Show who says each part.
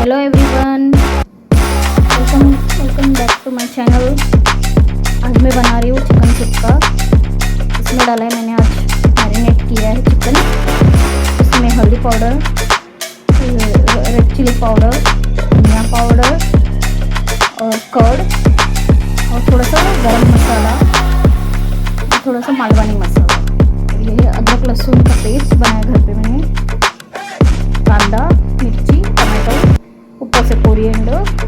Speaker 1: Hello everyone, welcome welcome back to my channel. आज मैं बना रही हूँ चिकन सुक्का। इसमें डाला है मैंने, आज मैरिनेट किया है चिकन। इसमें हल्दी पाउडर, रेड चिली पाउडर, धनिया पाउडर और कर्ड और थोड़ा सा गरम मसाला और थोड़ा सा मालवानी मसाला। ये अदरक लहसुन का पेस्ट बनाया घर पे मैंने, कांदा, मिर्ची, टमाटो, ऊपर से कोरिएंडर